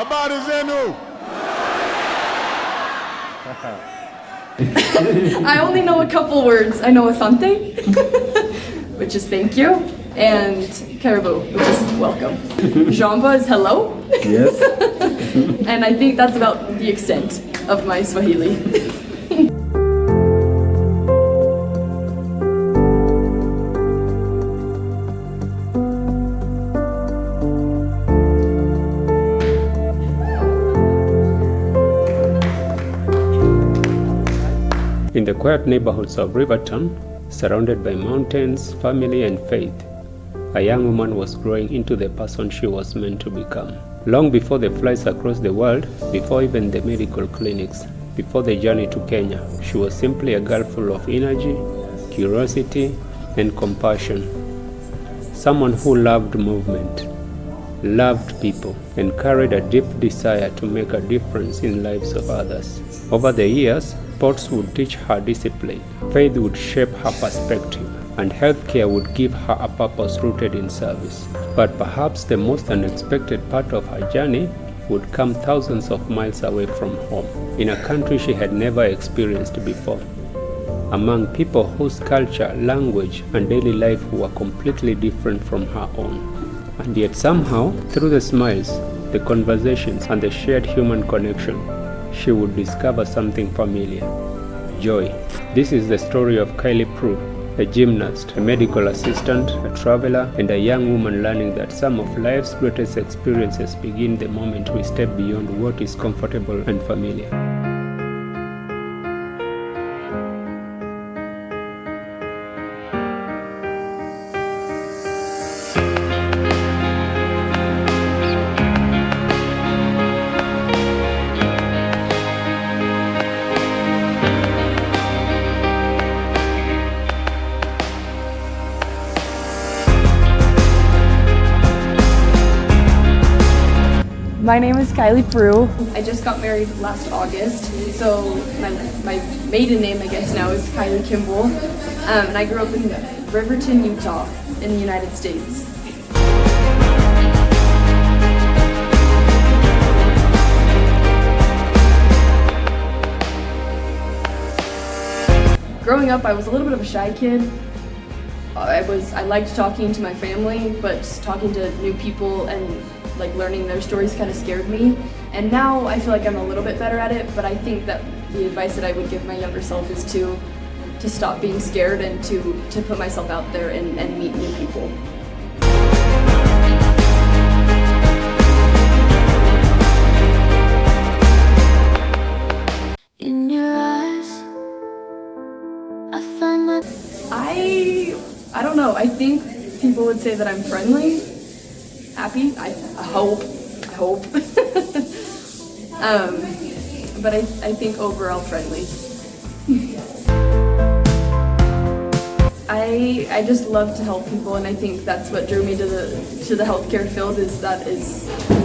Habari zenu. I only know a couple words. I know asante, which is thank you, and caribou, which is welcome. Jamba is hello. Yes. And I think that's about the extent of my Swahili. In the quiet neighborhoods of Riverton, surrounded by mountains, family, and faith, a young woman was growing into the person she was meant to become. Long before the flights across the world, before even the medical clinics, before the journey to Kenya, she was simply a girl full of energy, curiosity, and compassion. Someone who loved movement, loved people, and carried a deep desire to make a difference in lives of others. Over the years, sports would teach her discipline, faith would shape her perspective, and healthcare would give her a purpose rooted in service. But perhaps the most unexpected part of her journey would come thousands of miles away from home, in a country she had never experienced before, among people whose culture, language, and daily life were completely different from her own. And yet somehow, through the smiles, the conversations, and the shared human connection, she would discover something familiar: joy. This is the story of Kylie Pru, a gymnast, a medical assistant, a traveler, and a young woman learning that some of life's greatest experiences begin the moment we step beyond what is comfortable and familiar. My name is Kylie Pru. I just got married last August, so my maiden name, I guess now, is Kylie Kimball. And I grew up in Riverton, Utah, in the United States. Growing up, I was a little bit of a shy kid. I liked talking to my family, but talking to new people and learning their stories kind of scared me. And now I feel like I'm a little bit better at it, but I think that the advice that I would give my younger self is to stop being scared and to put myself out there and meet new people. In your eyes, I find my... I don't know, I think people would say that I'm friendly, happy, I hope. But I think overall friendly. I just love to help people, and I think that's what drew me to the healthcare field. Is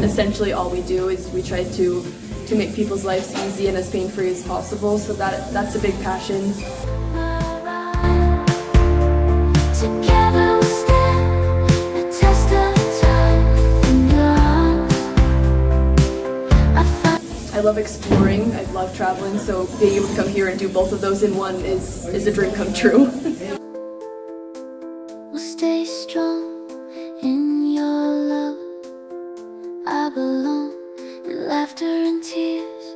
essentially all we do is we try to make people's lives easy and as pain-free as possible. So that's a big passion. I love exploring, I love traveling, so being able to come here and do both of those in one is a dream come true. We'll stay strong in your love. I belong in laughter and tears.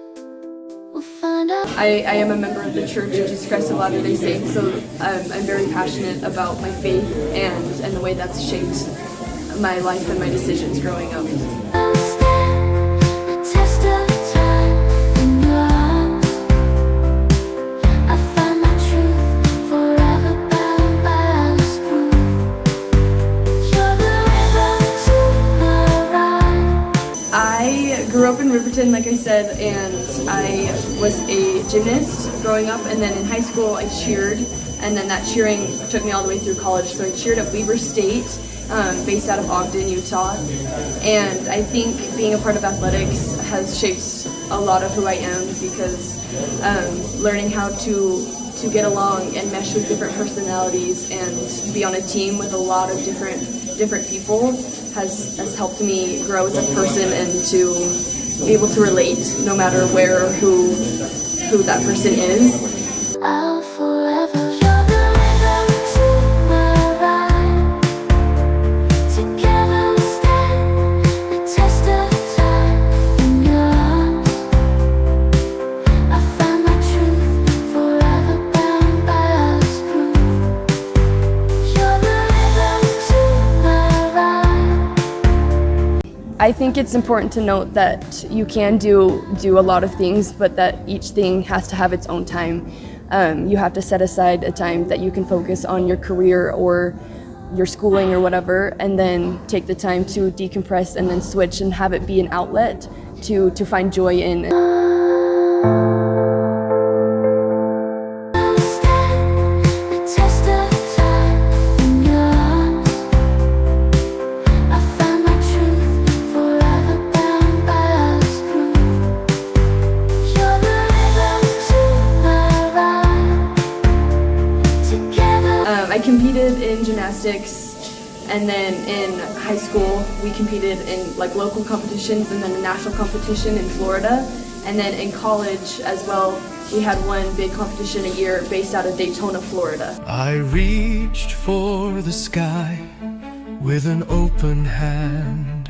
We'll find out. I am a member of the Church of Jesus Christ of Latter-day Saints, so I'm very passionate about my faith and the way that's shaped my life and my decisions growing up. I grew up in Riverton, like I said, and I was a gymnast growing up, and then in high school I cheered, and then that cheering took me all the way through college. So I cheered at Weber State, based out of Ogden, Utah, and I think being a part of athletics has shaped a lot of who I am, because learning how to get along and mesh with different personalities and be on a team with a lot of different people has helped me grow as a person and be able to relate no matter where or who that person is. I'll forever you're the rhythm to my ride. Together we stand the test of time. In your arms I find my truth, forever bound by us proof. You're the rhythm to my ride. I think it's important to note that you can do a lot of things, but that each thing has to have its own time. You have to set aside a time that you can focus on your career or your schooling or whatever, and then take the time to decompress and then switch and have it be an outlet to find joy in. I competed in gymnastics, and then in high school we competed in like local competitions and then a national competition in Florida, and then in college as well we had one big competition a year based out of Daytona, Florida. I reached for the sky with an open hand.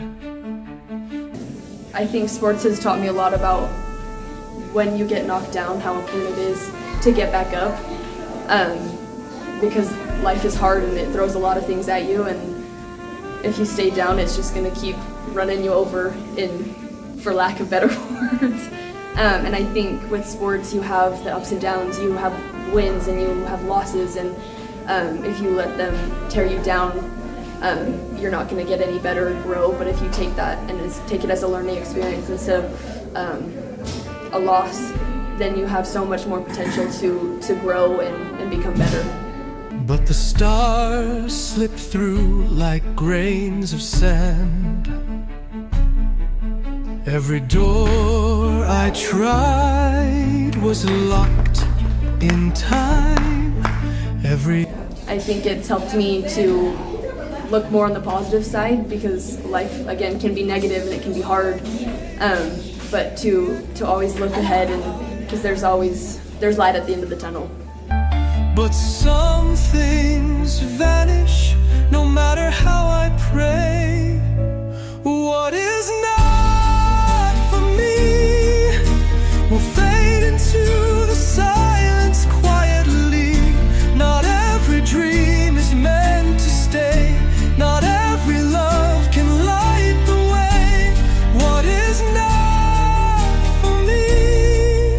I think sports has taught me a lot about when you get knocked down, how important it is to get back up. Because life is hard and it throws a lot of things at you, and if you stay down it's just going to keep running you over, for lack of better words. And I think with sports you have the ups and downs, you have wins and you have losses, and if you let them tear you down, you're not going to get any better or grow. But if you take that and take it as a learning experience instead of a loss, then you have so much more potential to grow and become better. But the stars slipped through like grains of sand. Every door I tried was locked in time. I think it's helped me to look more on the positive side, because life again can be negative and it can be hard. But to always look ahead, and because there's light at the end of the tunnel. But some things vanish, no matter how I pray. What is not for me will fade into the silence quietly. Not every dream is meant to stay. Not every love can light the way. What is not for me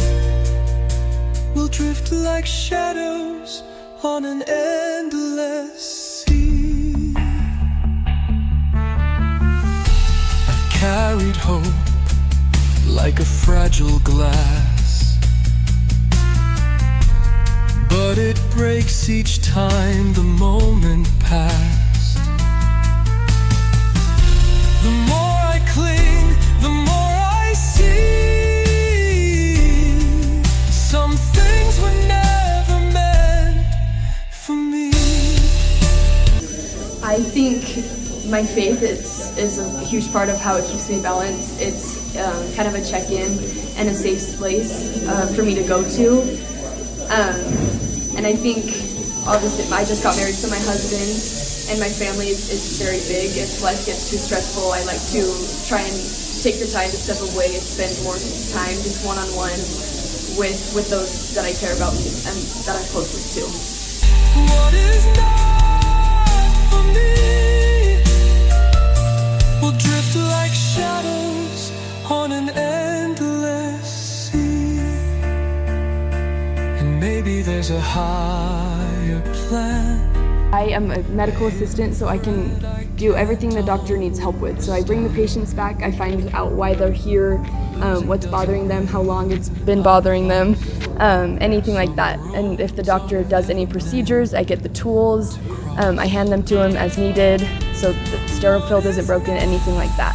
will drift like shadows on an endless sea. I've carried hope like a fragile glass, but it breaks each time the moment passed. The more I cling, the more I see. Some things were never meant for me. I think my faith is a huge part of how it keeps me balanced. It's kind of a check-in and a safe place for me to go to. And I think I just got married to my husband, and my family is very big. If life gets too stressful, I like to try and take the time to step away and spend more time just one-on-one with those that I care about and that I'm closest to. What is not for me will drift like shadows on an endless sea. And maybe there's a higher plan. I am a medical assistant, so I can do everything the doctor needs help with. So I bring the patients back, I find out why they're here, what's bothering them, how long it's been bothering them, anything like that. And if the doctor does any procedures, I get the tools, I hand them to him as needed, so the sterile field isn't broken, anything like that.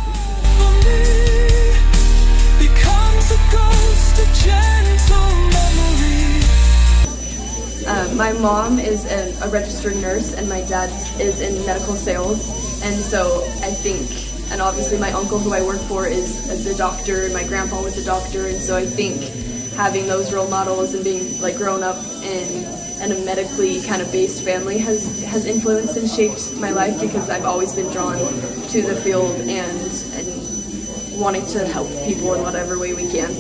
My mom is a registered nurse, and my dad is in medical sales, and so I think and obviously my uncle who I work for is a doctor, and my grandpa was a doctor, and so I think having those role models and being like grown up in a medically kind of based family has influenced and shaped my life, because I've always been drawn to the field and wanting to help people in whatever way we can.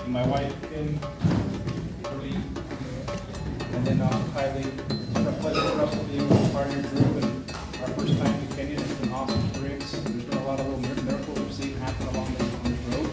My wife came early, and then Kylie, it's a pleasure for us to be able to be part of your group, and our first time to Kenya. It's been awesome experience. There's been a lot of little miracles we've seen happen along this road.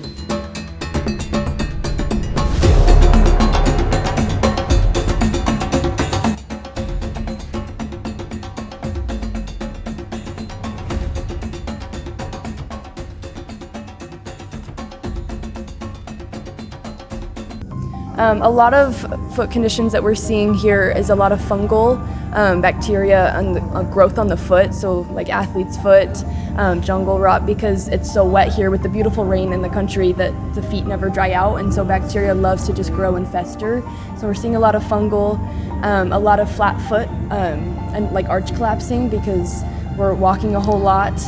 A lot of foot conditions that we're seeing here is a lot of fungal bacteria and growth on the foot, so like athlete's foot, jungle rot, because it's so wet here with the beautiful rain in the country that the feet never dry out, and so bacteria loves to just grow and fester. So we're seeing a lot of fungal, a lot of flat foot and like arch collapsing because we're walking a whole lot.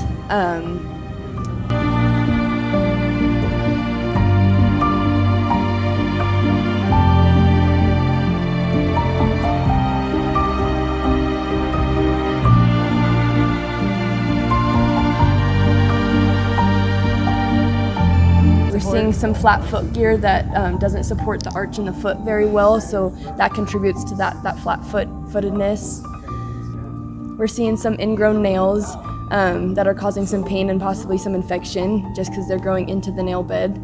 Seeing some flat foot gear that doesn't support the arch in the foot very well, so that contributes to that flat footedness. We're seeing some ingrown nails that are causing some pain and possibly some infection just because they're growing into the nail bed.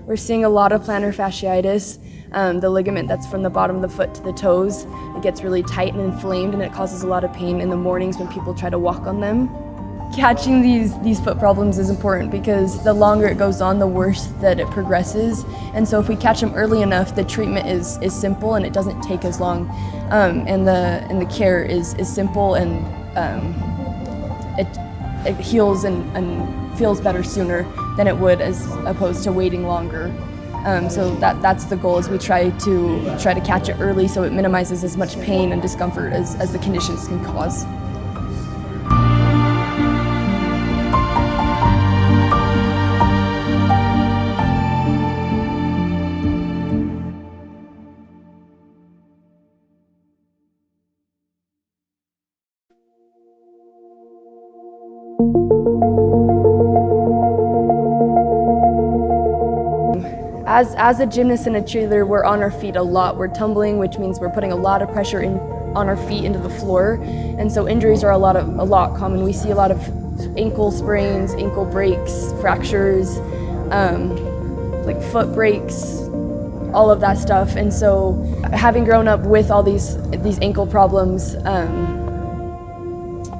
We're seeing a lot of plantar fasciitis. The ligament that's from the bottom of the foot to the toes, it gets really tight and inflamed, and it causes a lot of pain in the mornings when people try to walk on them. Catching these foot problems is important because the longer it goes on, the worse that it progresses. And so if we catch them early enough, the treatment is simple and it doesn't take as long, and the care is simple, and it heals and feels better sooner than it would as opposed to waiting longer. So that's the goal, is we try to catch it early so it minimizes as much pain and discomfort as the conditions can cause. As a gymnast and a cheerleader, we're on our feet a lot. We're tumbling, which means we're putting a lot of pressure on our feet into the floor, and so injuries are a lot common. We see a lot of ankle sprains, ankle breaks, fractures, like foot breaks, all of that stuff. And so, having grown up with all these ankle problems,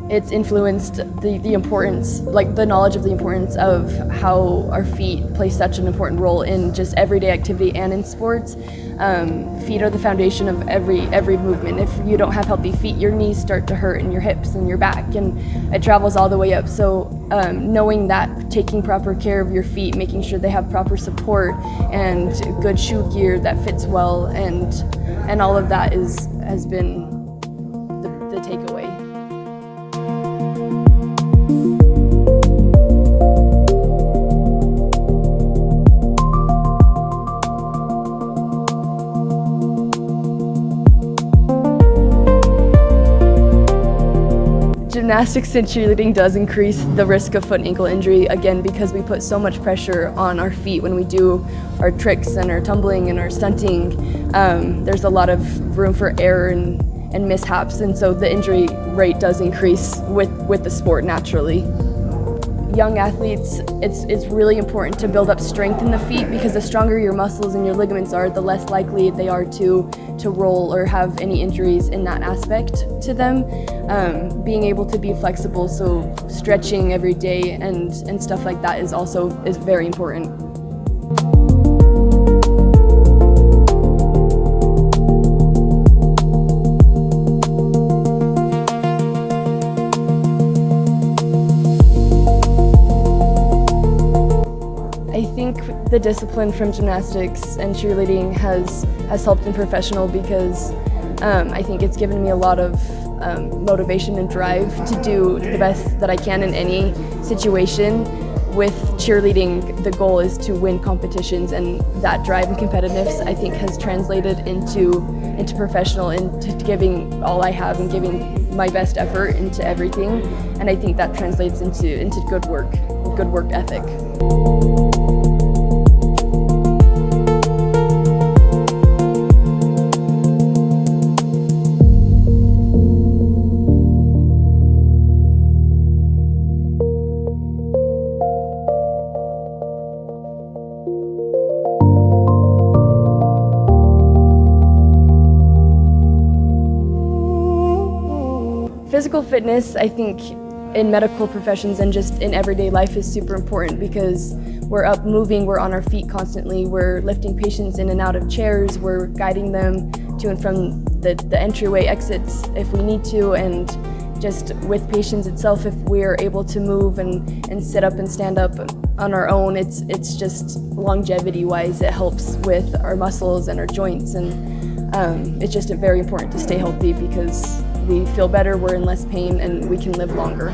it's influenced the importance, like the knowledge of the importance of how our feet play such an important role in just everyday activity and in sports. Feet are the foundation of every movement. If you don't have healthy feet, your knees start to hurt, and your hips and your back, and it travels all the way up. So knowing that, taking proper care of your feet, making sure they have proper support and good shoe gear that fits well, and all of that has been the takeaway. Gymnastics and cheerleading does increase the risk of foot and ankle injury, again, because we put so much pressure on our feet when we do our tricks and our tumbling and our stunting. There's a lot of room for error and mishaps, and so the injury rate does increase with the sport naturally. Young athletes, it's really important to build up strength in the feet, because the stronger your muscles and your ligaments are, the less likely they are to roll or have any injuries in that aspect to them. Being able to be flexible, so stretching every day and stuff like that is very important. the discipline from gymnastics and cheerleading has helped in professional because I think it's given me a lot of motivation and drive to do the best that I can in any situation. With cheerleading, the goal is to win competitions, and that drive and competitiveness I think has translated into professional, into giving all I have and giving my best effort into everything, and I think that translates into good work ethic. Physical fitness, I think, in medical professions and just in everyday life is super important because we're up moving, we're on our feet constantly, we're lifting patients in and out of chairs, we're guiding them to and from the entryway exits if we need to, and just with patients itself, if we're able to move and sit up and stand up on our own, it's just longevity-wise, it helps with our muscles and our joints, and it's just very important to stay healthy because we feel better, we're in less pain, and we can live longer.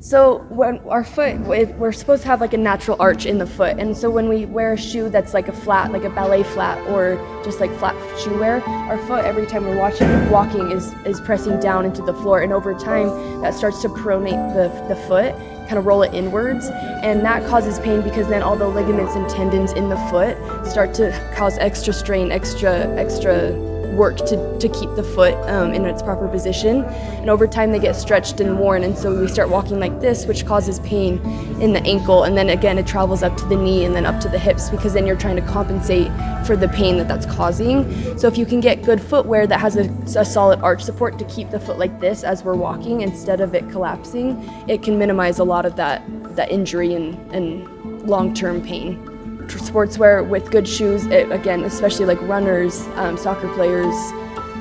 So when our foot, we're supposed to have like a natural arch in the foot, and so when we wear a shoe that's like a flat, like a ballet flat, or just like flat shoe wear, our foot every time we're walking is pressing down into the floor, and over time that starts to pronate the foot, kind of roll it inwards, and that causes pain because then all the ligaments and tendons in the foot start to cause extra strain, extra work to keep the foot in its proper position, and over time they get stretched and worn, and so we start walking like this, which causes pain in the ankle, and then again it travels up to the knee and then up to the hips because then you're trying to compensate for the pain that's causing. So if you can get good footwear that has a solid arch support to keep the foot like this as we're walking instead of it collapsing, it can minimize a lot of that injury and long-term pain. Sportswear with good shoes, again, especially like runners, soccer players,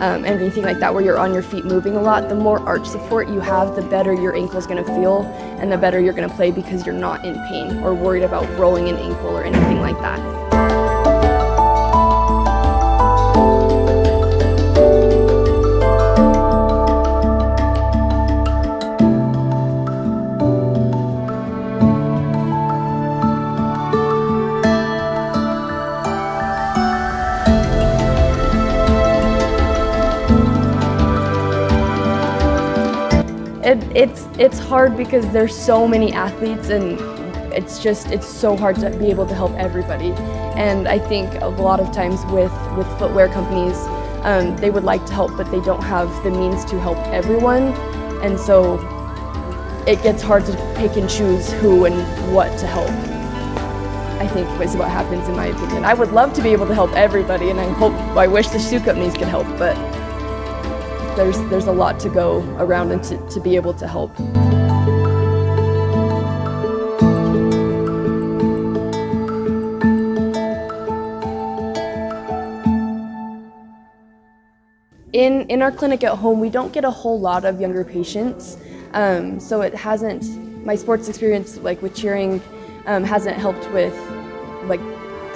anything like that where you're on your feet moving a lot, the more arch support you have, the better your ankle's going to feel and the better you're going to play because you're not in pain or worried about rolling an ankle or anything like that. It's hard because there's so many athletes and it's so hard to be able to help everybody. And I think a lot of times with footwear companies, they would like to help, but they don't have the means to help everyone. And so it gets hard to pick and choose who and what to help, I think is what happens in my opinion. I would love to be able to help everybody, and I wish the shoe companies could help, but there's a lot to go around and to be able to help. In our clinic at home, we don't get a whole lot of younger patients, so it hasn't, my sports experience like with cheering hasn't helped with like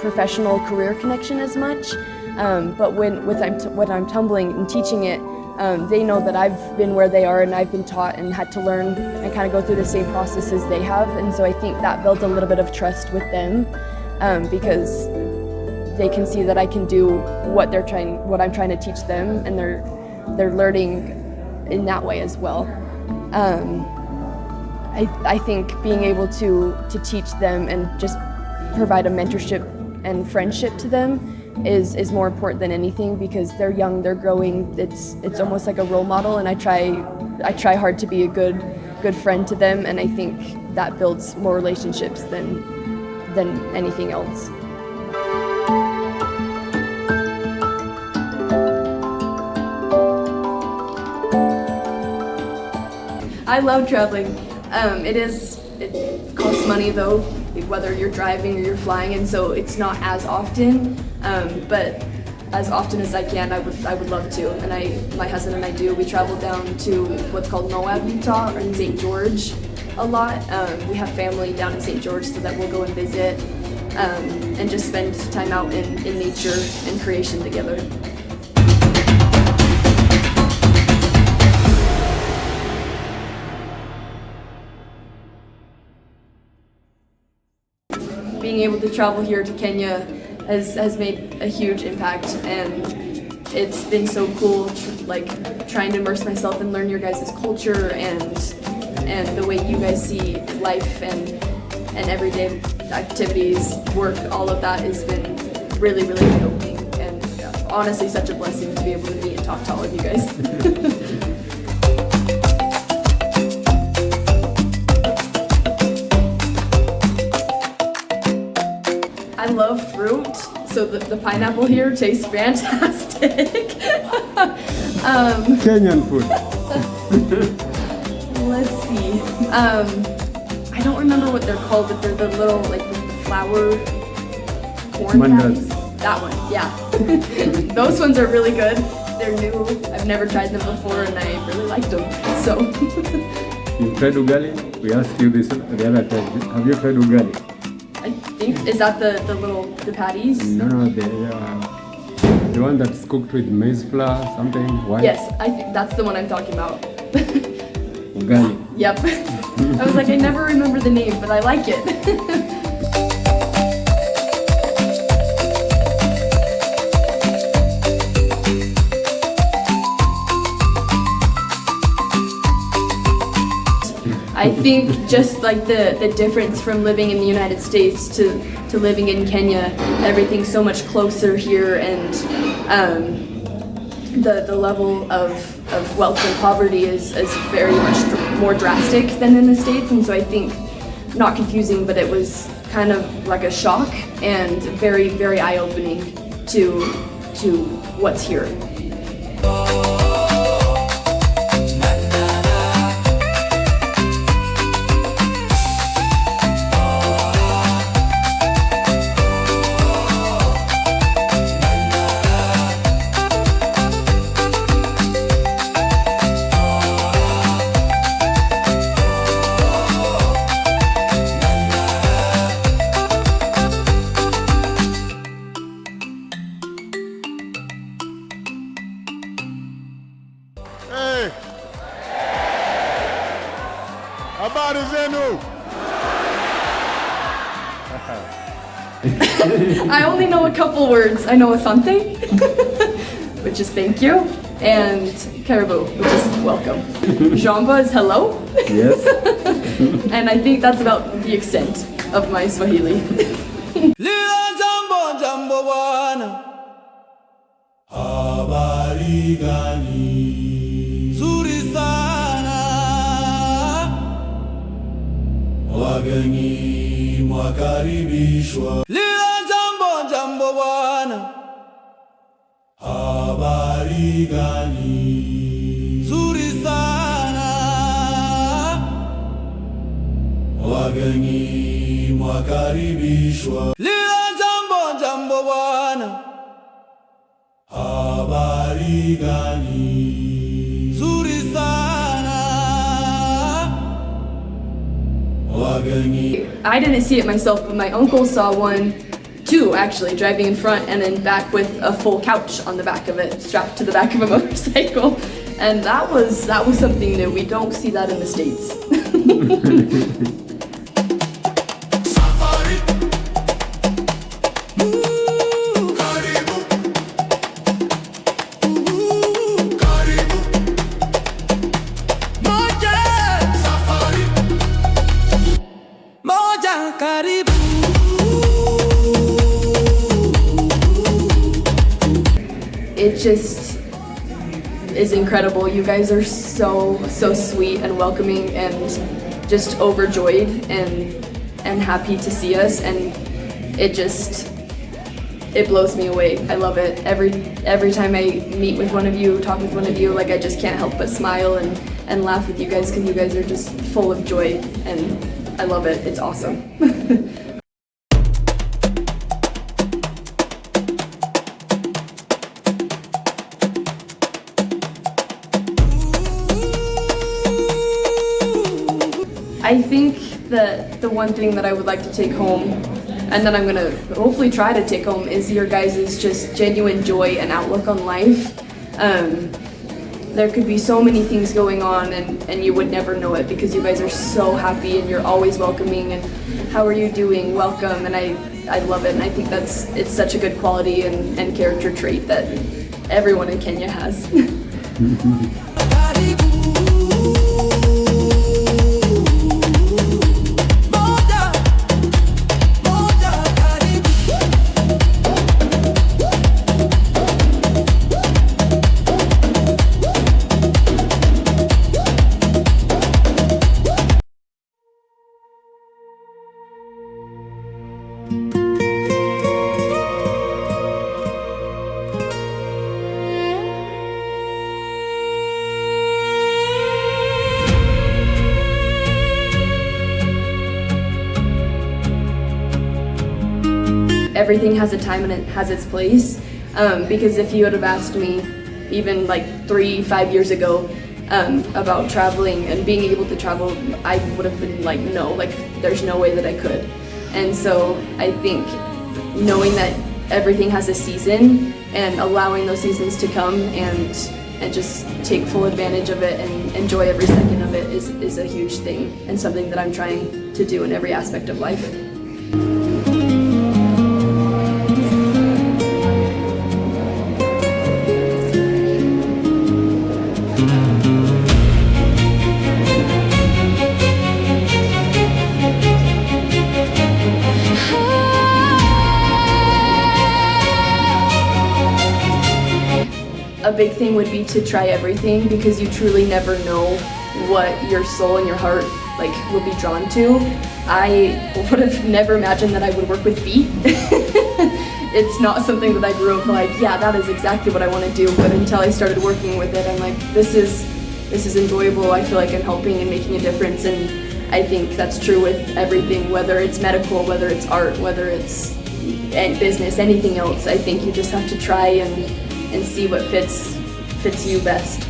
professional career connection as much, but when I'm tumbling and teaching it, they know that I've been where they are and I've been taught and had to learn and kind of go through the same process as they have, and so I think that builds a little bit of trust with them because they can see that I can do what I'm trying to teach them, and they're learning in that way as well. I think being able to teach them and just provide a mentorship and friendship to them is more important than anything because they're young, they're growing. It's almost like a role model, and I try hard to be a good friend to them, and I think that builds more relationships than anything else. I love traveling. It costs money though, whether you're driving or you're flying, and so it's not as often, but as often as I can. I would love to, and my husband and I do. We travel down to what's called Moab, Utah, or in St. George a lot. We have family down in St. George, so that we'll go and visit and just spend time out in nature and creation together. Being able to travel here to Kenya has made a huge impact, and it's been so cool, trying to immerse myself and learn your guys' culture and the way you guys see life and everyday activities, work. All of that has been really, really eye-opening, and honestly such a blessing to be able to meet and talk to all of you guys. I love fruit, so the pineapple here tastes fantastic. Kenyan food. Let's see. I don't remember what they're called, but they're the little, the flour corn patties. That one, yeah. Those ones are really good. They're new. I've never tried them before, and I really liked them. So. You tried ugali? We asked you this the other time. Have you tried ugali? I think, is that the patties? No, the one that's cooked with maize flour, something white. Yes, I think that's the one I'm talking about. Ugali. Yep. I was like, I never remember the name, but I like it. I think just like the difference from living in the United States to living in Kenya, everything's so much closer here, and the level of wealth and poverty is very much more drastic than in the States. And so I think, not confusing, but it was kind of like a shock and very, very eye-opening to what's here. Hey! Habari zenu! I only know a couple words. I know asante, which is thank you, and karibu, which is welcome. Jamba is hello. Yes. And I think that's about the extent of my Swahili. Lila jambo jambo bwana, habari gani? Zuri sana, wageni mwakaribishwa. Lila jambo jambo bwana, habari gani? Zuri sana, wageni mwakaribishwa. Lila jambo jambo bwana, habari gani? Zuri sana, wageni. I didn't see it myself, but my uncle saw one, two actually, driving in front and then back with a full couch on the back of it, strapped to the back of a motorcycle. And that was something new. We don't see that in the States. It just is incredible. You guys are so sweet and welcoming and just overjoyed and happy to see us, and it blows me away. I love it. Every time I meet with one of you, talk with one of you, like I just can't help but smile and laugh with you guys, because you guys are just full of joy, and I love it. It's awesome. I think that the one thing that I would like to take home, and that I'm gonna hopefully try to take home, is your guys' just genuine joy and outlook on life. There could be so many things going on and you would never know it because you guys are so happy and you're always welcoming and how are you doing, welcome, and I love it, and I think it's such a good quality and character trait that everyone in Kenya has. Everything has a time and it has its place, because if you would have asked me even like 3-5 years ago about traveling and being able to travel, I would have been like, no, like there's no way that I could. And so I think knowing that everything has a season and allowing those seasons to come and just take full advantage of it and enjoy every second of it is a huge thing and something that I'm trying to do in every aspect of life. A big thing would be to try everything because you truly never know what your soul and your heart like will be drawn to. I would have never imagined that I would work with feet. It's not something that I grew up like, yeah, that is exactly what I want to do, but until I started working with it, I'm like, this is enjoyable. I feel like I'm helping and making a difference, and I think that's true with everything, whether it's medical, whether it's art, whether it's business, anything else. I think you just have to try and see what fits you best.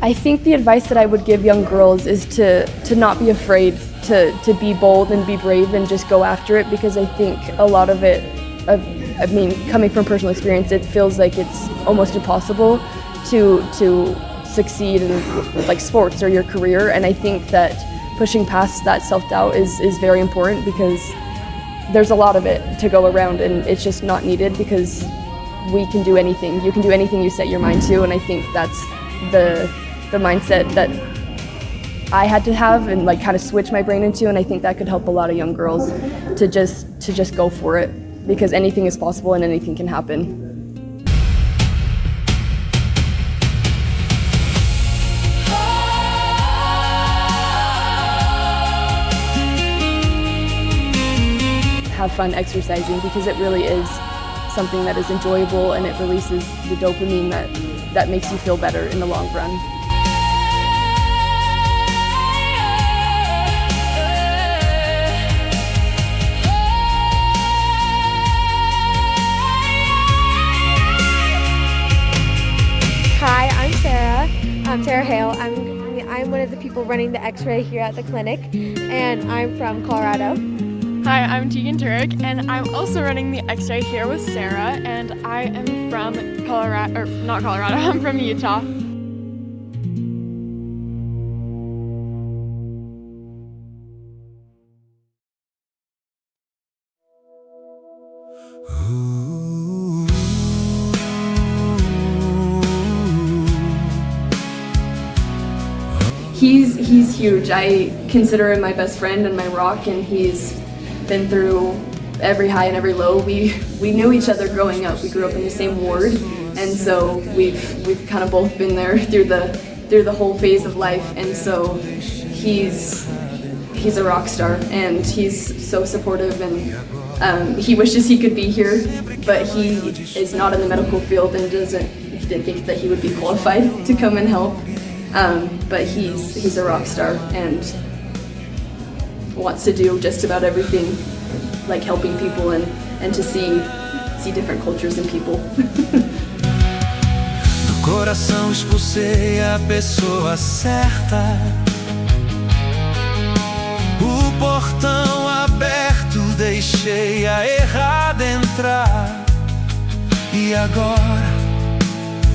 I think the advice that I would give young girls is to not be afraid, to be bold and be brave and just go after it, because I think a lot of it, I mean, coming from personal experience, it feels like it's almost impossible to succeed in like sports or your career, and I think that pushing past that self-doubt is very important because there's a lot of it to go around and it's just not needed because we can do anything. You can do anything you set your mind to, and I think that's the mindset that I had to have and like kind of switch my brain into, and I think that could help a lot of young girls to just go for it, because anything is possible and anything can happen. Have fun exercising because it really is something that is enjoyable and it releases the dopamine that makes you feel better in the long run. Hi, I'm Sarah. I'm Sarah Hale. I'm one of the people running the X-ray here at the clinic, and I'm from Colorado. Hi, I'm Tegan Turek, and I'm also running the X-ray here with Sarah, and I am from Colorado, or not Colorado, I'm from Utah. He's huge. I consider him my best friend and my rock, and he's been through every high and every low. We knew each other growing up. We grew up in the same ward, and so we've kind of both been there through the whole phase of life. And so he's a rock star, and he's so supportive, and he wishes he could be here, but he is not in the medical field and he didn't think that he would be qualified to come and help. but he's a rock star and wants to do just about everything, like helping people and to see different cultures and people. Do coração expulsei a pessoa certa. O portão aberto deixei a errada entrar. E agora,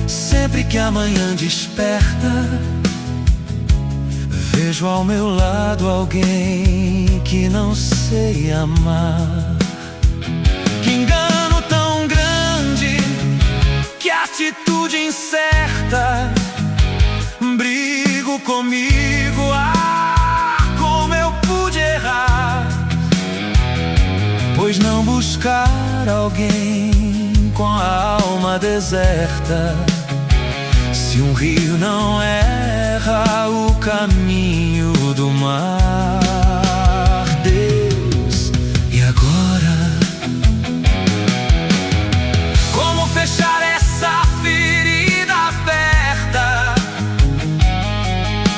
sempre que a manhã desperta, vejo ao meu lado alguém que não sei amar. Que engano tão grande, que atitude incerta. Brigo comigo, como eu pude errar. Pois não buscar alguém com a alma deserta. Se um rio não erra o caminho do mar. Deus, e agora? Como fechar essa ferida aberta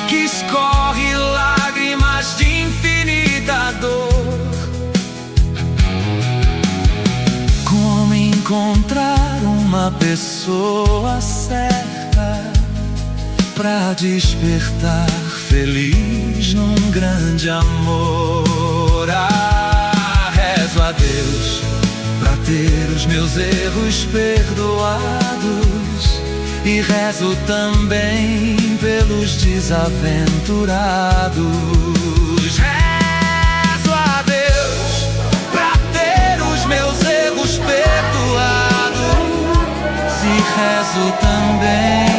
que escorre lágrimas de infinita dor? Como encontrar uma pessoa certa pra despertar feliz num grande amor? Rezo a Deus pra ter os meus erros perdoados, e rezo também pelos desaventurados. Rezo a Deus pra ter os meus erros perdoados, e rezo também